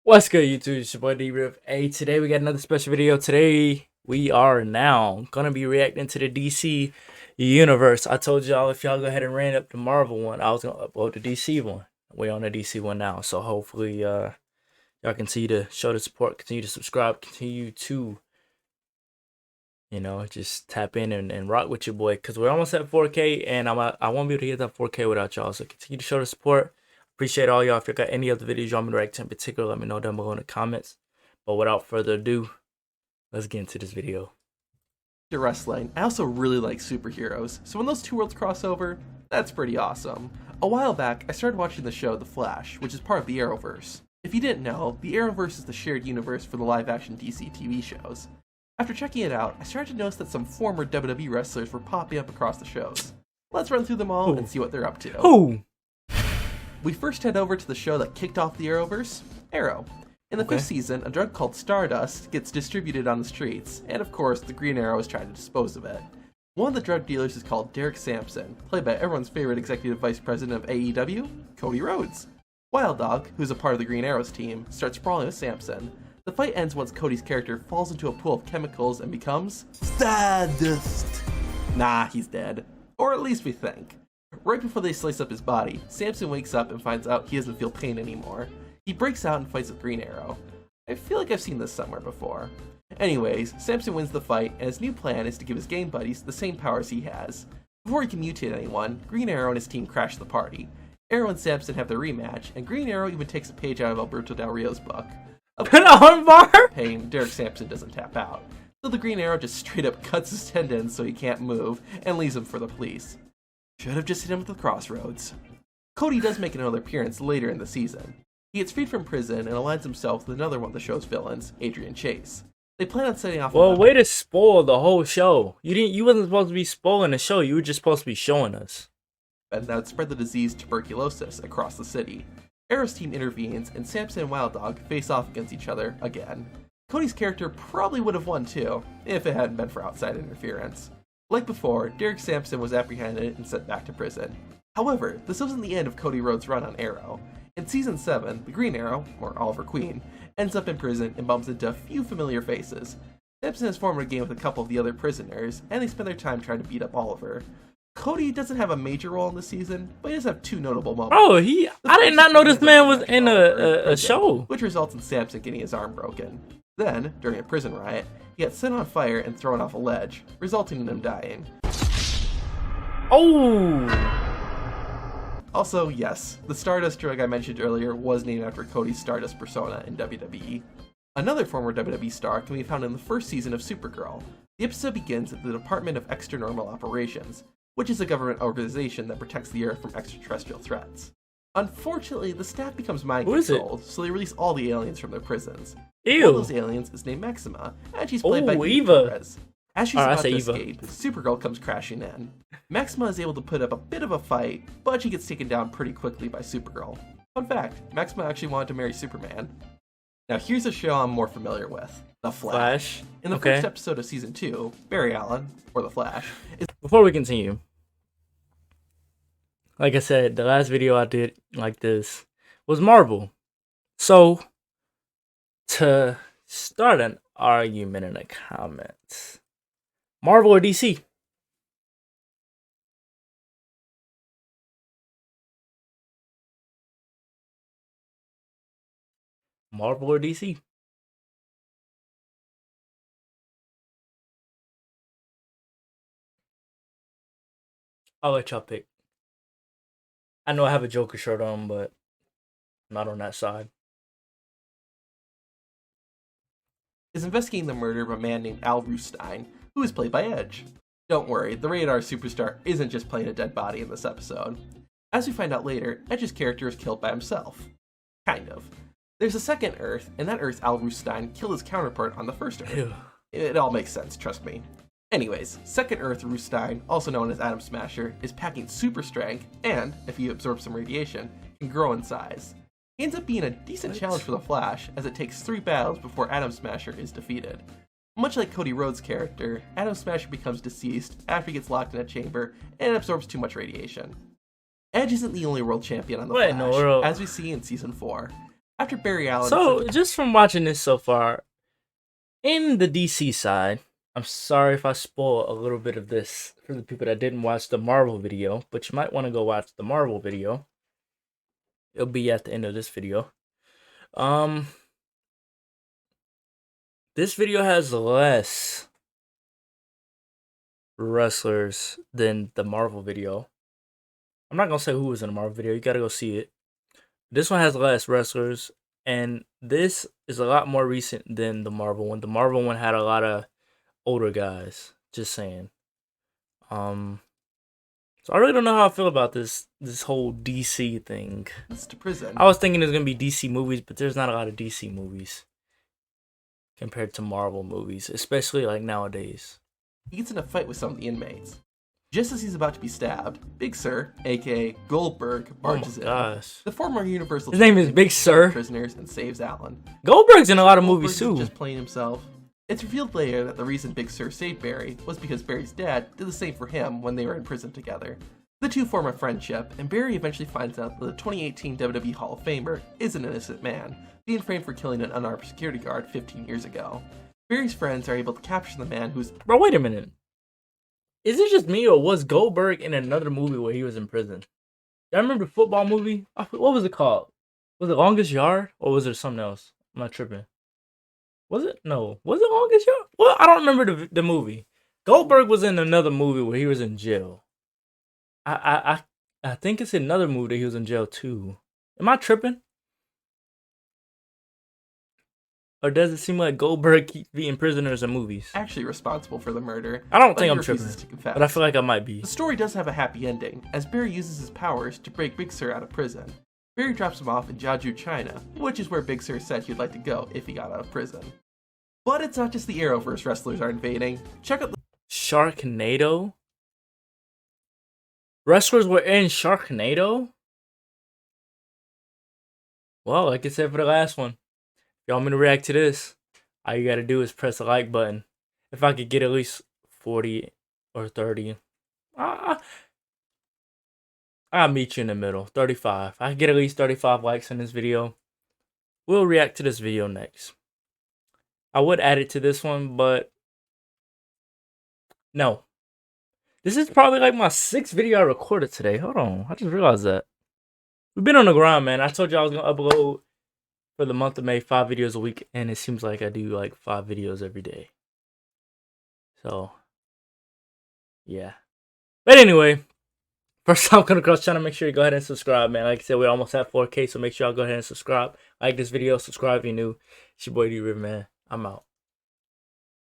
What's good, YouTube? It's your boy D-Riv. Hey, today we got another special video. Today we are now gonna be reacting to the DC universe. I told y'all if y'all go ahead and ran up the Marvel one, I was gonna upload the DC one. We're on the DC one now, so hopefully y'all continue to show the support, continue to subscribe, continue to just tap in and rock with your boy, because we're almost at 4K and I won't be able to get that 4K without y'all. So continue to show the support. Appreciate all y'all. If you got any other videos you want me to react to in particular, let me know down below in the comments. But without further ado, let's get into this video. Wrestling. I also really like superheroes, so when those two worlds cross over, that's pretty awesome. A while back, I started watching the show The Flash, which is part of the Arrowverse. If you didn't know, the Arrowverse is the shared universe for the live-action DC TV shows. After checking it out, I started to notice that some former WWE wrestlers were popping up across the shows. Let's run through them all and see what they're up to. Ooh. We first head over to the show that kicked off the Arrowverse, Arrow. In the fifth season, a drug called Stardust gets distributed on the streets, and of course, the Green Arrow is trying to dispose of it. One of the drug dealers is called Derek Sampson, played by everyone's favorite executive vice president of AEW, Cody Rhodes. Wild Dog, who's a part of the Green Arrow's team, starts brawling with Sampson. The fight ends once Cody's character falls into a pool of chemicals and becomes Stardust. Nah, he's dead. Or at least we think. Right before they slice up his body, Sampson wakes up and finds out he doesn't feel pain anymore. He breaks out and fights with Green Arrow. I feel like I've seen this somewhere before. Anyways, Sampson wins the fight, and his new plan is to give his game buddies the same powers he has. Before he can mutate anyone, Green Arrow and his team crash the party. Arrow and Sampson have their rematch, and Green Arrow even takes a page out of Alberto Del Rio's book. An armbar? Pain, Derek Sampson doesn't tap out. So the Green Arrow just straight up cuts his tendons so he can't move, and leaves him for the police. Should have just hit him with the crossroads. Cody does make another appearance later in the season. He gets freed from prison and aligns himself with another one of the show's villains, Adrian Chase. They plan on setting off. Well, way to spoil the whole show. You wasn't supposed to be spoiling the show. You were just supposed to be showing us. And that would spread the disease tuberculosis across the city. Arrow's team intervenes, and Sampson and Wild Dog face off against each other again. Cody's character probably would have won too, if it hadn't been for outside interference. Like before, Derek Sampson was apprehended and sent back to prison. However, this wasn't the end of Cody Rhodes' run on Arrow. In Season 7, the Green Arrow, or Oliver Queen, ends up in prison and bumps into a few familiar faces. Sampson has formed a game with a couple of the other prisoners, and they spend their time trying to beat up Oliver. Cody doesn't have a major role in the season, but he does have two notable moments. Oh, I did not know this man was in a show. Which results in Sampson getting his arm broken. Then, during a prison riot, he gets set on fire and thrown off a ledge, resulting in him dying. Oh! Also, yes, the Stardust drug I mentioned earlier was named after Cody's Stardust persona in WWE. Another former WWE star can be found in the first season of Supergirl. The episode begins at the Department of Extranormal Operations, which is a government organization that protects the Earth from extraterrestrial threats. Unfortunately, the staff becomes mind-controlled, so they release all the aliens from their prisons. Ew. One of those aliens is named Maxima, and she's played by Eva. Perez. As she's about to escape, Supergirl comes crashing in. Maxima is able to put up a bit of a fight, but she gets taken down pretty quickly by Supergirl. Fun fact, Maxima actually wanted to marry Superman. Now here's a show I'm more familiar with, The Flash. In the first episode of Season 2, Barry Allen, or The Flash, is... Before we continue, like I said, the last video I did like this was Marvel. So, to start an argument in the comments, Marvel or DC? Marvel or DC? I'll let y'all pick. I know I have a Joker shirt on, but I'm not on that side. Is investigating the murder of a man named Al Rustein, who is played by Edge. Don't worry, the rated R superstar isn't just playing a dead body in this episode. As we find out later, Edge's character is killed by himself. Kind of. There's a second Earth, and that Earth Al Rustein killed his counterpart on the first Earth. Ew. It all makes sense, trust me. Anyways, second Earth Rustein, also known as Atom Smasher, is packing super strength, and, if he absorbs some radiation, can grow in size. He ends up being a decent challenge for the Flash, as it takes 3 battles before Atom Smasher is defeated. Much like Cody Rhodes' character, Atom Smasher becomes deceased after he gets locked in a chamber and absorbs too much radiation. Edge isn't the only world champion on the Flash, as we see in Season 4. After Barry Allen. So, just from watching this so far, in the DC side, I'm sorry if I spoil a little bit of this for the people that didn't watch the Marvel video, but you might want to go watch the Marvel video. It'll be at the end of this video. This video has less wrestlers than the Marvel video. I'm not gonna say who was in the Marvel video. You gotta go see it. This one has less wrestlers, and this is a lot more recent than the Marvel one. The Marvel one had a lot of older guys. Just saying. So I really don't know how I feel about this whole DC thing. It's to prison. I was thinking there's gonna be DC movies, but there's not a lot of DC movies compared to Marvel movies, especially like nowadays. He gets in a fight with some of the inmates. Just as he's about to be stabbed, Big Sir, aka Goldberg, barges in. The former Universal His name is Big Sir. Prisoners and saves Alan. Goldberg's in a lot of movies too. Just playing himself. It's revealed later that the reason Big Sir saved Barry was because Barry's dad did the same for him when they were in prison together. The two form a friendship, and Barry eventually finds out that the 2018 WWE Hall of Famer is an innocent man, being framed for killing an unarmed security guard 15 years ago. Barry's friends are able to capture the man who's... Bro, wait a minute. Is it just me, or was Goldberg in another movie where he was in prison? I remember the football movie. What was it called? Was it Longest Yard, or was it something else? I'm not tripping. Was it? No. Was it Longest Yard? Well, I don't remember the movie. Goldberg was in another movie where he was in jail. I think it's another movie that he was in jail too. Am I tripping? Or does it seem like Goldberg keeps being prisoners in movies? Actually responsible for the murder. I don't think I'm tripping, but I feel like I might be. The story does have a happy ending, as Barry uses his powers to break Big Sir out of prison. Barry drops him off in Jeju, China, which is where Big Sir said he'd like to go if he got out of prison. But it's not just the Arrowverse wrestlers are invading. Check out the... Sharknado? Wrestlers were in Sharknado? Well, like I said for the last one, if y'all want me to react to this, all you gotta do is press the like button. If I could get at least 40 or 30, I'll meet you in the middle. 35. I get at least 35 likes in this video. We'll react to this video next. I would add it to this one, but no. This is probably like my 6th video I recorded today. Hold on. I just realized that. We've been on the grind, man. I told you I was going to upload for the month of May 5 videos a week, and it seems like I do like 5 videos every day. So, yeah. But anyway, first time coming across the channel, make sure you go ahead and subscribe, man. Like I said, we're almost at 4K, so make sure y'all go ahead and subscribe. Like this video, subscribe if you're new. It's your boy D-Riv, man. I'm out.